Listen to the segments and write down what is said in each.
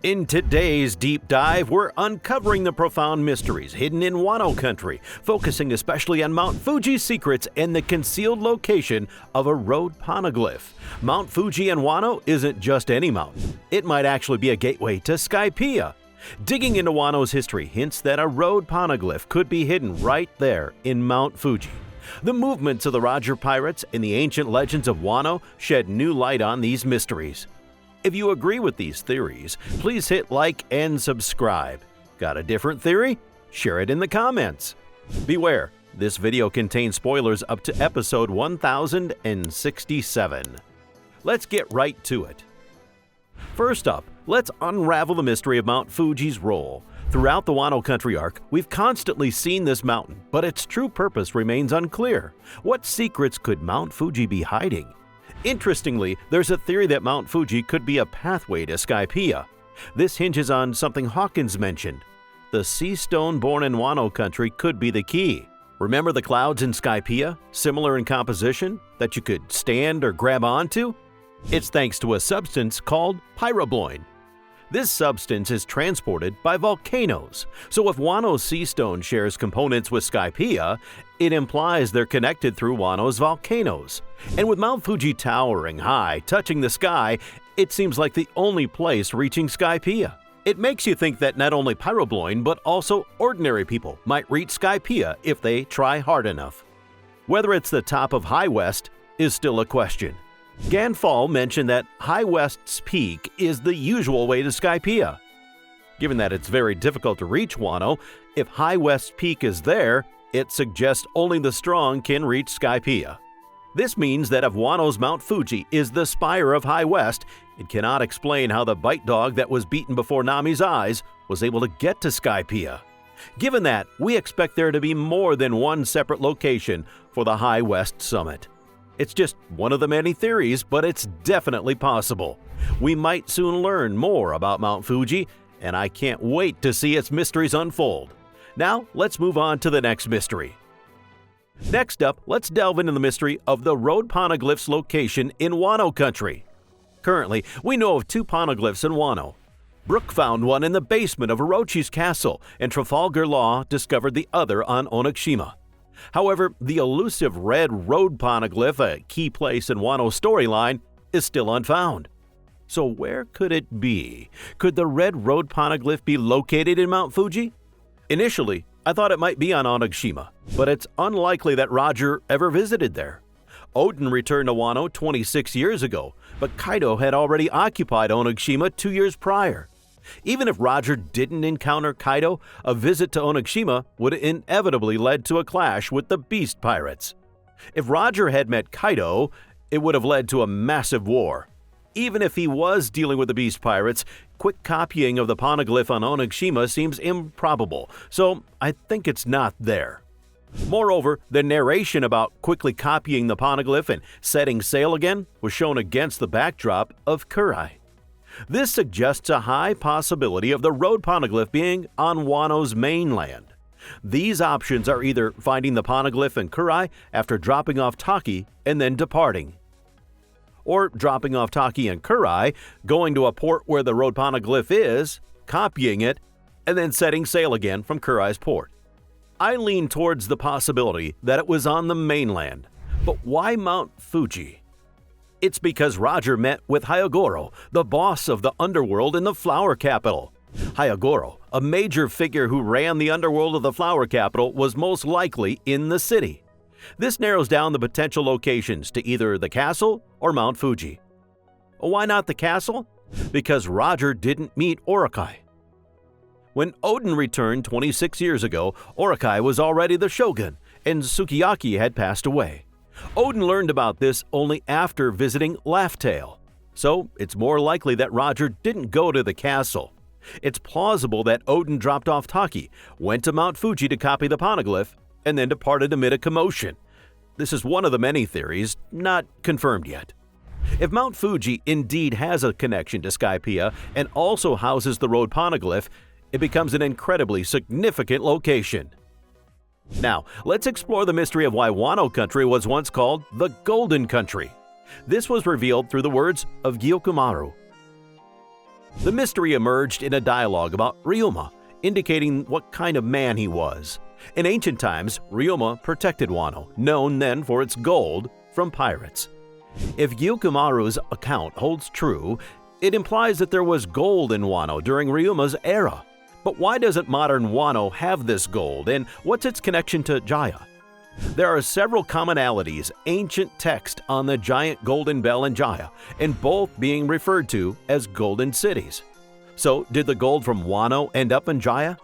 In today's deep dive, we're uncovering the profound mysteries hidden in Wano Country, focusing especially on Mount Fuji's secrets and the concealed location of a Road Poneglyph. Mount Fuji in Wano isn't just any mountain. It might actually be a gateway to Skypiea. Digging into Wano's history hints that a Road Poneglyph could be hidden right there in Mount Fuji. The movements of the Roger Pirates and the ancient legends of Wano shed new light on these mysteries. If you agree with these theories, please hit like and subscribe. Got a different theory? Share it in the comments. Beware, this video contains spoilers up to episode 1067. Let's get right to it. First up, let's unravel the mystery of Mount Fuji's role. Throughout the Wano Country arc, we've constantly seen this mountain, but its true purpose remains unclear. What secrets could Mount Fuji be hiding? Interestingly, there's a theory that Mount Fuji could be a pathway to Skypiea. This hinges on something Hawkins mentioned. The sea stone born in Wano Country could be the key. Remember the clouds in Skypiea, similar in composition, that you could stand or grab onto? It's thanks to a substance called pyrobloin. This substance is transported by volcanoes, so if Wano's sea stone shares components with Skypiea, it implies they're connected through Wano's volcanoes. And with Mount Fuji towering high, touching the sky, it seems like the only place reaching Skypiea. It makes you think that not only pyrobloin, but also ordinary people might reach Skypiea if they try hard enough. Whether it's the top of High West is still a question. Ganfall mentioned that High West's peak is the usual way to Skypiea. Given that it's very difficult to reach Wano, if High West's peak is there, it suggests only the strong can reach Skypiea. This means that if Wano's Mount Fuji is the spire of High West, it cannot explain how the bite dog that was beaten before Nami's eyes was able to get to Skypiea. Given that, we expect there to be more than one separate location for the High West summit. It's just one of the many theories, but it's definitely possible. We might soon learn more about Mount Fuji, and I can't wait to see its mysteries unfold. Now, let's move on to the next mystery. Next up, let's delve into the mystery of the Road Poneglyph's location in Wano Country. Currently, we know of two poneglyphs in Wano. Brooke found one in the basement of Orochi's castle, and Trafalgar Law discovered the other on Onigashima. However, the elusive red Road Poneglyph, a key place in Wano's storyline, is still unfound. So where could it be? Could the red Road Poneglyph be located in Mount Fuji? Initially, I thought it might be on Onigashima, but it's unlikely that Roger ever visited there. Oden returned to Wano 26 years ago, but Kaido had already occupied Onigashima 2 years prior. Even if Roger didn't encounter Kaido, a visit to Onigashima would have inevitably led to a clash with the Beast Pirates. If Roger had met Kaido, it would have led to a massive war. Even if he was dealing with the Beast Pirates, quick copying of the Poneglyph on Onigashima seems improbable, so I think it's not there. Moreover, the narration about quickly copying the Poneglyph and setting sail again was shown against the backdrop of Kurai. This suggests a high possibility of the Road Poneglyph being on Wano's mainland. These options are either finding the Poneglyph in Kurai after dropping off Taki and then departing, or dropping off Taki in Kurai, going to a port where the Road Poneglyph is, copying it, and then setting sail again from Kurai's port. I lean towards the possibility that it was on the mainland. But why Mount Fuji? It's because Roger met with Hyogoro, the boss of the underworld in the Flower Capital. Hyogoro, a major figure who ran the underworld of the Flower Capital, was most likely in the city. This narrows down the potential locations to either the castle or Mount Fuji. Why not the castle? Because Roger didn't meet Orokai. When Oden returned 26 years ago, Orokai was already the shogun, and Sukiyaki had passed away. Oden learned about this only after visiting Laugh-Tale, so it's more likely that Roger didn't go to the castle. It's plausible that Oden dropped off Taki, went to Mount Fuji to copy the Poneglyph, and then departed amid a commotion. This is one of the many theories, not confirmed yet. If Mount Fuji indeed has a connection to Skypiea and also houses the Road Poneglyph, it becomes an incredibly significant location. Now, let's explore the mystery of why Wano Country was once called the Golden Country. This was revealed through the words of Gyokumaru. The mystery emerged in a dialogue about Ryuma, indicating what kind of man he was. In ancient times, Ryuma protected Wano, known then for its gold, from pirates. If Gyukumaru's account holds true, it implies that there was gold in Wano during Ryuma's era. But why doesn't modern Wano have this gold, and what's its connection to Jaya? There are several commonalities, ancient text on the giant golden bell in Jaya, and both being referred to as golden cities. So, did the gold from Wano end up in Jaya?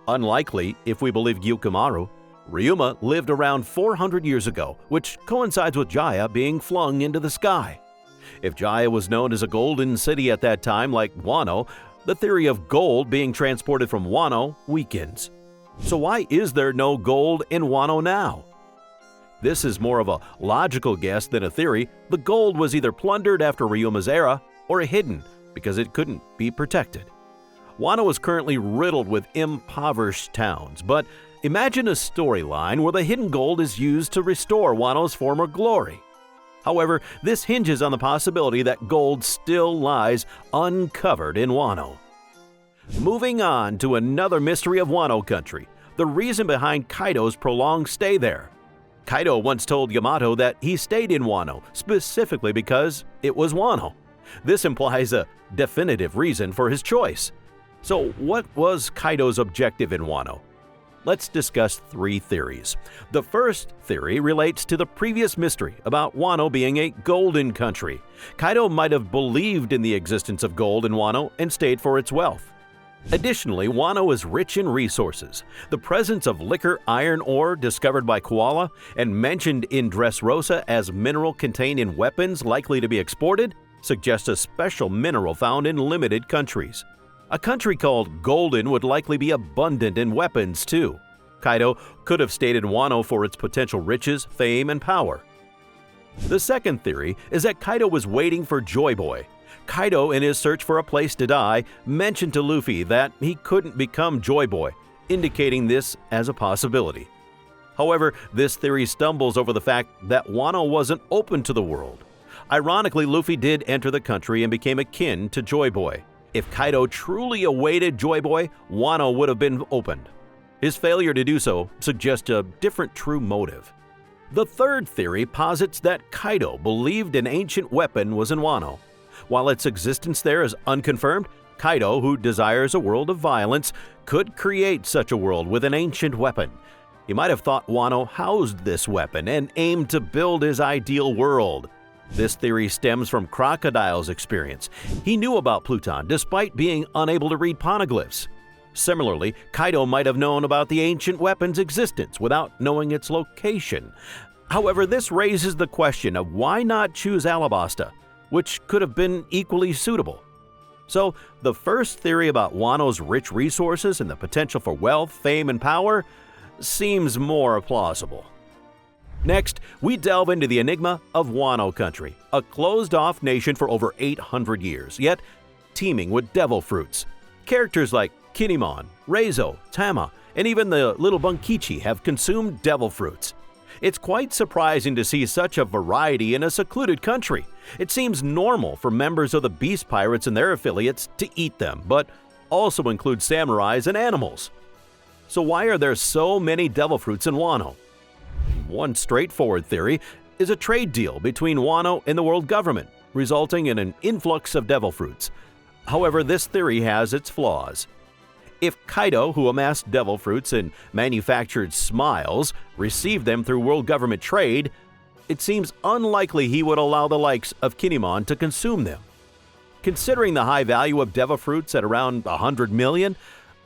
Unlikely, if we believe Gyukumaru. Ryuma lived around 400 years ago, which coincides with Jaya being flung into the sky. If Jaya was known as a golden city at that time like Wano, the theory of gold being transported from Wano weakens. So why is there no gold in Wano now? This is more of a logical guess than a theory. The gold was either plundered after Ryuma's era or hidden because it couldn't be protected. Wano is currently riddled with impoverished towns, but imagine a storyline where the hidden gold is used to restore Wano's former glory. However, this hinges on the possibility that gold still lies uncovered in Wano. Moving on to another mystery of Wano Country, the reason behind Kaido's prolonged stay there. Kaido once told Yamato that he stayed in Wano specifically because it was Wano. This implies a definitive reason for his choice. So what was Kaido's objective in Wano? Let's discuss three theories. The first theory relates to the previous mystery about Wano being a golden country. Kaido might have believed in the existence of gold in Wano and stayed for its wealth. Additionally, Wano is rich in resources. The presence of liquor iron ore discovered by Koala and mentioned in Dressrosa as mineral contained in weapons likely to be exported suggests a special mineral found in limited countries. A country called Golden would likely be abundant in weapons too. Kaido could have stayed in Wano for its potential riches, fame, and power. The second theory is that Kaido was waiting for Joy Boy. Kaido, in his search for a place to die, mentioned to Luffy that he couldn't become Joy Boy, indicating this as a possibility. However, this theory stumbles over the fact that Wano wasn't open to the world. Ironically, Luffy did enter the country and became akin to Joy Boy. If Kaido truly awaited Joy Boy, Wano would have been opened. His failure to do so suggests a different true motive. The third theory posits that Kaido believed an ancient weapon was in Wano. While its existence there is unconfirmed, Kaido, who desires a world of violence, could create such a world with an ancient weapon. He might have thought Wano housed this weapon and aimed to build his ideal world. This theory stems from Crocodile's experience. He knew about Pluton despite being unable to read poneglyphs. Similarly, Kaido might have known about the ancient weapon's existence without knowing its location. However, this raises the question of why not choose Alabasta, which could have been equally suitable. So, the first theory about Wano's rich resources and the potential for wealth, fame, and power seems more plausible. Next, we delve into the enigma of Wano Country, a closed-off nation for over 800 years, yet teeming with devil fruits. Characters like Kinemon, Reizo, Tama, and even the little Bunkichi have consumed devil fruits. It's quite surprising to see such a variety in a secluded country. It seems normal for members of the Beast Pirates and their affiliates to eat them, but also include samurais and animals. So why are there so many devil fruits in Wano? One straightforward theory is a trade deal between Wano and the world government, resulting in an influx of devil fruits. However, this theory has its flaws. If Kaido, who amassed devil fruits and manufactured smiles, received them through world government trade, it seems unlikely he would allow the likes of Kinemon to consume them. Considering the high value of devil fruits at around 100 million,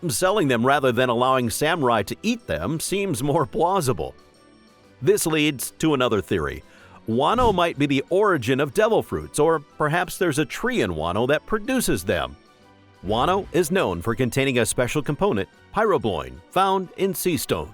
selling them rather than allowing samurai to eat them seems more plausible. This leads to another theory. Wano might be the origin of devil fruits, or perhaps there's a tree in Wano that produces them. Wano is known for containing a special component, pyrobloin, found in sea stone.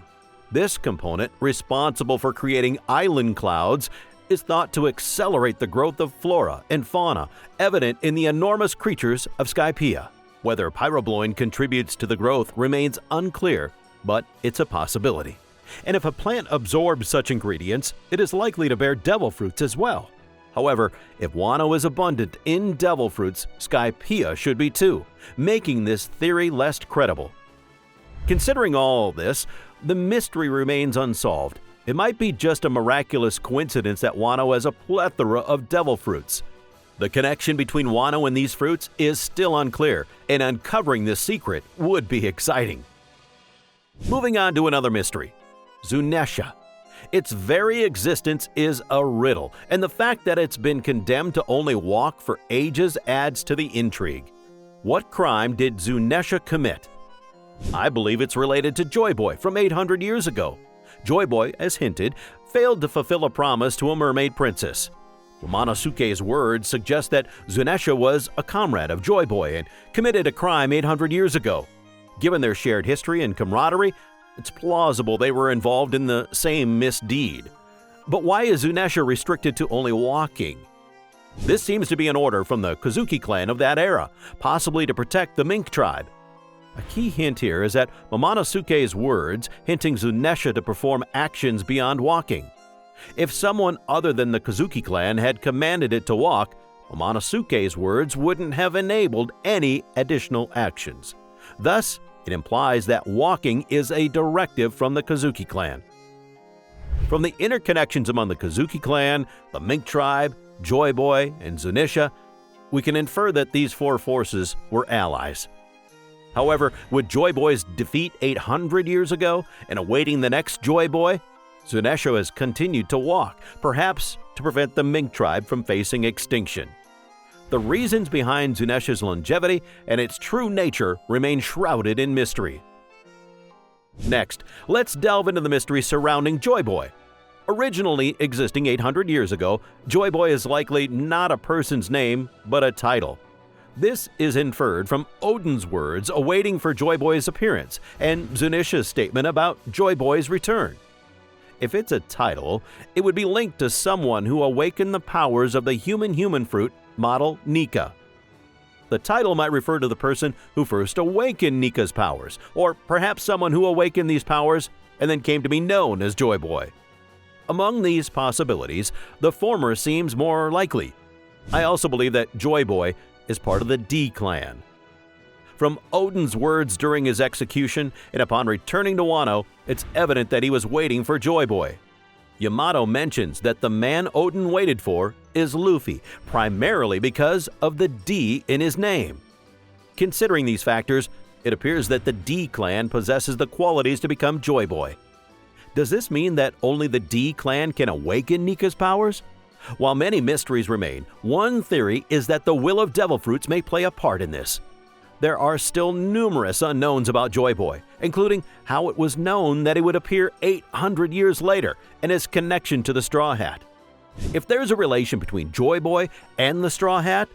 This component, responsible for creating island clouds, is thought to accelerate the growth of flora and fauna evident in the enormous creatures of Skypiea. Whether pyrobloin contributes to the growth remains unclear, but it's a possibility. And if a plant absorbs such ingredients, it is likely to bear devil fruits as well. However, if Wano is abundant in devil fruits, Skypiea should be too, making this theory less credible. Considering all this, the mystery remains unsolved. It might be just a miraculous coincidence that Wano has a plethora of devil fruits. The connection between Wano and these fruits is still unclear, and uncovering this secret would be exciting. Moving on to another mystery, Zunesha. Its very existence is a riddle, and the fact that it's been condemned to only walk for ages adds to the intrigue. What crime did Zunesha commit? I believe it's related to Joy Boy from 800 years ago. Joy Boy, as hinted, failed to fulfill a promise to a mermaid princess. Momonosuke's words suggest that Zunesha was a comrade of Joy Boy and committed a crime 800 years ago. Given their shared history and camaraderie, it's plausible they were involved in the same misdeed. But why is Zunesha restricted to only walking? This seems to be an order from the Kozuki clan of that era, possibly to protect the Mink tribe. A key hint here is that Momonosuke's words hinting Zunesha to perform actions beyond walking. If someone other than the Kozuki clan had commanded it to walk, Momonosuke's words wouldn't have enabled any additional actions. Thus, it implies that walking is a directive from the Kozuki clan. From the interconnections among the Kozuki clan, the Mink tribe, Joy Boy, and Zunesha, we can infer that these four forces were allies. However, with Joy Boy's defeat 800 years ago and awaiting the next Joy Boy, Zunesha has continued to walk, perhaps to prevent the Mink tribe from facing extinction. The reasons behind Zunesha's longevity and its true nature remain shrouded in mystery. Next, let's delve into the mystery surrounding Joy Boy. Originally existing 800 years ago, Joy Boy is likely not a person's name, but a title. This is inferred from Odin's words awaiting for Joy Boy's appearance and Zunesha's statement about Joy Boy's return. If it's a title, it would be linked to someone who awakened the powers of the human fruit model Nika. The title might refer to the person who first awakened Nika's powers, or perhaps someone who awakened these powers and then came to be known as Joy Boy. Among these possibilities, the former seems more likely. I also believe that Joy Boy is part of the D clan. From Odin's words during his execution and upon returning to Wano, it's evident that he was waiting for Joy Boy. Yamato mentions that the man Odin waited for is Luffy, primarily because of the D in his name. Considering these factors, it appears that the D clan possesses the qualities to become Joy Boy. Does this mean that only the D clan can awaken Nika's powers? While many mysteries remain, one theory is that the will of devil fruits may play a part in this. There are still numerous unknowns about Joy Boy, including how it was known that he would appear 800 years later and his connection to the Straw Hat. If there's a relation between Joy Boy and the Straw Hat,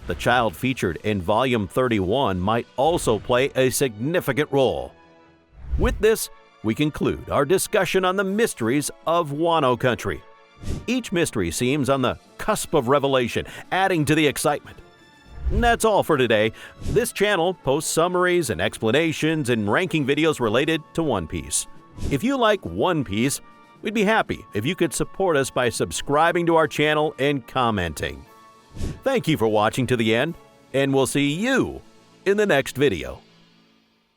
the child featured in Volume 31 might also play a significant role. With this, we conclude our discussion on the mysteries of Wano Country. Each mystery seems on the cusp of revelation, adding to the excitement. And that's all for today. This channel posts summaries and explanations and ranking videos related to One Piece. If you like One Piece, we'd be happy if you could support us by subscribing to our channel and commenting. Thank you for watching to the end, and we'll see you in the next video.